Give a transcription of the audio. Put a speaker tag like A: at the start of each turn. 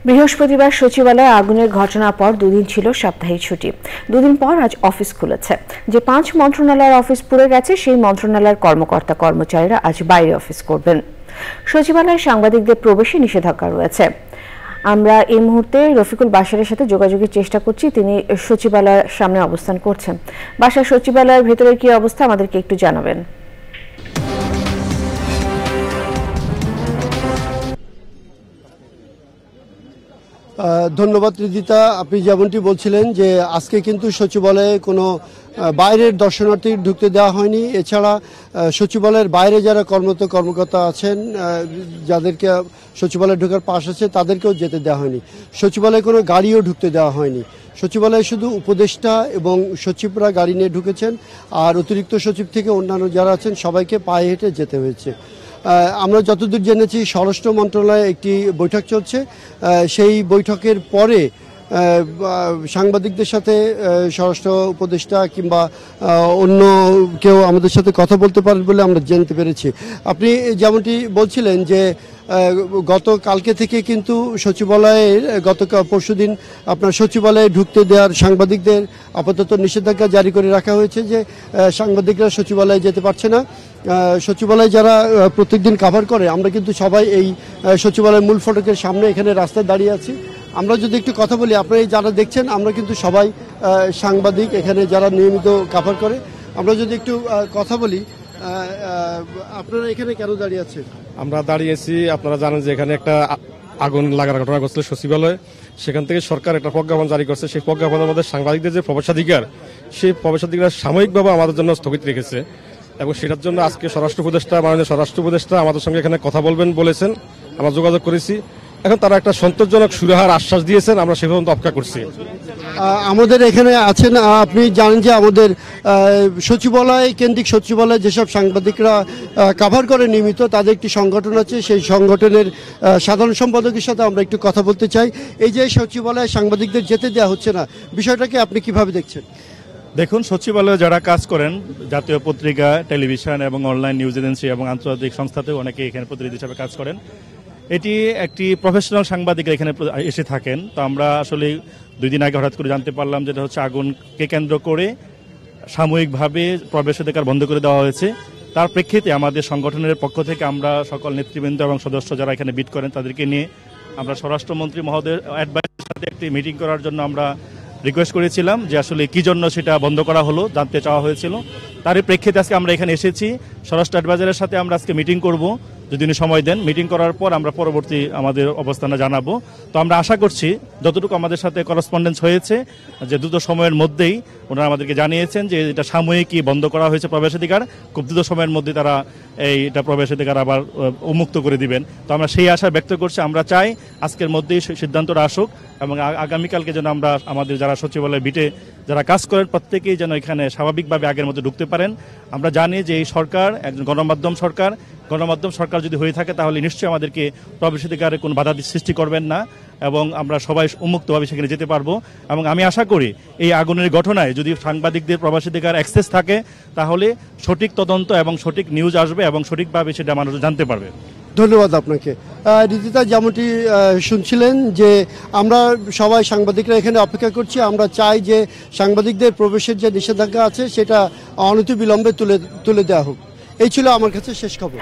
A: বৃহস্পতিবার সচিবালয়ে আগুনের ঘটনার পর দুদিন ছিল সাপ্তাহিক ছুটি। দুদিন পর আজ অফিস খুলেছে। যে 5 মন্ত্রণালয়ের অফিস পুড়ে গেছে সেই মন্ত্রণালয়ের কর্মকর্তা কর্মচারীরা আজ বাইরে অফিস করবেন। সচিবালয়ে সাংবাদিকদের প্রবেশে নিষেধাজ্ঞা রয়েছে। আমরা এই মুহূর্তে রফিকুল বাশারের সাথে যোগাযোগের চেষ্টা করছি। তিনি সচিবালয়ের সামনে অবস্থান করছেন। বাশার, সচিবালয়ের ভেতরে কি অবস্থা আমাদেরকে একটু জানাবেন।
B: ধন্যবাদ রিদিতা। আপনি যেমনটি বলছিলেন যে আজকে কিন্তু সচিবালয়ে কোনো বাইরের দর্শনার্থী ঢুকতে দেওয়া হয়নি। এছাড়া সচিবালয়ের বাইরে যারা কর্মকর্তা আছেন, যাদেরকে সচিবালয়ে ঢোকার পাস আছে, তাদেরকেও যেতে দেওয়া হয়নি। সচিবালয়ে কোনো গাড়িও ঢুকতে দেওয়া হয়নি। সচিবালয়ে শুধু উপদেষ্টা এবং সচিবরা গাড়ি নিয়ে ঢুকেছেন, আর অতিরিক্ত সচিব থেকে অন্যান্য যারা আছেন সবাইকে পায়ে হেঁটে যেতে হয়েছে। আমরা যতদূর জেনেছি স্বরাষ্ট্র মন্ত্রণালয়ে একটি বৈঠক চলছে। সেই বৈঠকের পরে সাংবাদিকদের সাথে স্বরাষ্ট্র উপদেষ্টা কিংবা অন্য কেউ আমাদের সাথে কথা বলতে পারেন বলে আমরা জানতে পেরেছি। আপনি যেমনটি বলছিলেন যে কালকে থেকে কিন্তু সচিবালয়ের পরশুদিন আপনার সচিবালয়ে ঢুকতে দেওয়ার সাংবাদিকদের আপাতত নিষেধাজ্ঞা জারি করে রাখা হয়েছে, যে সাংবাদিকরা সচিবালয়ে যেতে পারছে না। সচিবালয় যারা প্রত্যেকদিন কাভার করে, আমরা কিন্তু সবাই এই সচিবালয়ের মূল ফটকের সামনে এখানে রাস্তায় দাঁড়িয়ে আছি। আমরা যদি একটু কথা বলি, আপনারা যারা দেখছেন আমরা কিন্তু সবাই সাংবাদিক এখানে যারা নিয়মিত কাভার করে। আমরা যদি একটু কথা বলি, আপনারা এখানে কেন দাঁড়িয়ে আছেন?
C: আমরা দাঁড়িয়েছি, আপনারা জানেন যে এখানে একটা আগুন লাগার ঘটনা ঘটছিল সচিবালয়ে। সেখান থেকে সরকার একটা প্রজ্ঞাপন জারি করছে। সেই প্রজ্ঞাপনের মধ্যে সাংবাদিকদের যে প্রবেশাধিকার, সেই প্রবেশাধিকার সাময়িকভাবে আমাদের জন্য স্থগিত রেখেছে, এবং সেটার জন্য আজকে মাননীয় স্বরাষ্ট্র উপদেষ্টা আমাদের সঙ্গে এখানে কথা বলবেন বলেছেন। আমরা যোগাযোগ করেছি। এখন তারা একটা সন্তোষজনক সুরাহার আশ্বাস দিয়েছেন, আমরা সে পর্যন্ত অপেক্ষা করছি।
B: আমাদের এখানে আছেন, আপনি জানেন যে আমাদের সচিবালয় কেন্দ্রিক সচিবালয়ে যেসব সাংবাদিকরা কাভার করে নিয়মিত, তাদের একটি সংগঠন আছে। সেই সংগঠনের সাধারণ সম্পাদকের সাথে আমরা একটু কথা বলতে চাই। এই যে সচিবালয়ে সাংবাদিকদের যেতে দেওয়া হচ্ছে না, বিষয়টাকে আপনি কিভাবে দেখছেন?
D: দেখুন, সচিবালয়ে যারা কাজ করেন, জাতীয় পত্রিকা, টেলিভিশন এবং অনলাইন নিউজ এজেন্সি এবং আন্তর্জাতিক সংস্থাতেও অনেকে এখানে প্রতিনিধি হিসাবে কাজ করেন। এটি একটি প্রফেশনাল সাংবাদিকরা এখানে এসে থাকেন। তো আমরা আসলে 2 দিন আগে হঠাৎ করে জানতে পারলাম যেটা হচ্ছে আগুনকে কেন্দ্র করে সাময়িকভাবে প্রবেশাধিকার বন্ধ করে দেওয়া হয়েছে। তার প্রেক্ষিতে আমাদের সংগঠনের পক্ষ থেকে আমরা সকল নেতৃবৃন্দ এবং সদস্য যারা এখানে বিট করেন তাদেরকে নিয়ে আমরা স্বরাষ্ট্রমন্ত্রী মহোদয়ের অ্যাডভাইসের সাথে একটি মিটিং করার জন্য আমরা রিকোয়েস্ট করেছিলাম, যে আসলে কি জন্য সেটা বন্ধ করা হলো জানতে চাওয়া হয়েছিল। তারই প্রেক্ষিতে আজকে আমরা এখানে এসেছি। স্বরাষ্ট্র অ্যাডভাইজারের সাথে আমরা আজকে মিটিং করব, যদি উনি সময় দেন। মিটিং করার পর আমরা পরবর্তী আমাদের অবস্থানে জানাবো। তো আমরা আশা করছি যতটুকু আমাদের সাথে করসপন্ডেন্স হয়েছে, যে দ্রুত সময়ের মধ্যেই ওনারা আমাদেরকে জানিয়েছেন যে এটা সাময়িকই বন্ধ করা হয়েছে প্রবেশাধিকার, খুব দ্রুত সময়ের মধ্যে তারা এইটা প্রবেশাধিকার আবার উন্মুক্ত করে দিবেন। তো আমরা সেই আশা ব্যক্ত করছি। আমরা চাই আজকের মধ্যেই সিদ্ধান্তটা আসুক, এবং আগামীকালকে যেন আমরা আমাদের যারা সচিবালয় বিটে যারা কাজ করেন প্রত্যেকেই যেন এখানে স্বাভাবিকভাবে আগের মধ্যে ঢুকতে পারেন। আমরা জানি যে এই সরকার একজন গণমাধ্যম সরকার যদি হয়ে থাকে তাহলে নিশ্চয়ই আমাদেরকে প্রবেশাধিকারে কোনো বাধা সৃষ্টি করবেন না, এবং আমরা সবাই উন্মুক্তভাবে সেখানে যেতে পারবো। এবং আমি আশা করি এই আগুনের ঘটনায় যদি সাংবাদিকদের প্রবেশাধিকার অ্যাক্সেস থাকে, তাহলে সঠিক তদন্ত এবং সঠিক নিউজ আসবে, এবং সঠিকভাবে সেটা মানুষ জানতে পারবে।
B: ধন্যবাদ আপনাকে। রিদিতা, যেমনটি শুনছিলেন যে আমরা সবাই সাংবাদিকরা এখানে অপেক্ষা করছি। আমরা চাই যে সাংবাদিকদের প্রবেশের যে নিষেধাজ্ঞা আছে সেটা অনতিবিলম্বে তুলে দেওয়া হোক। এই ছিল আমার কাছে শেষ খবর।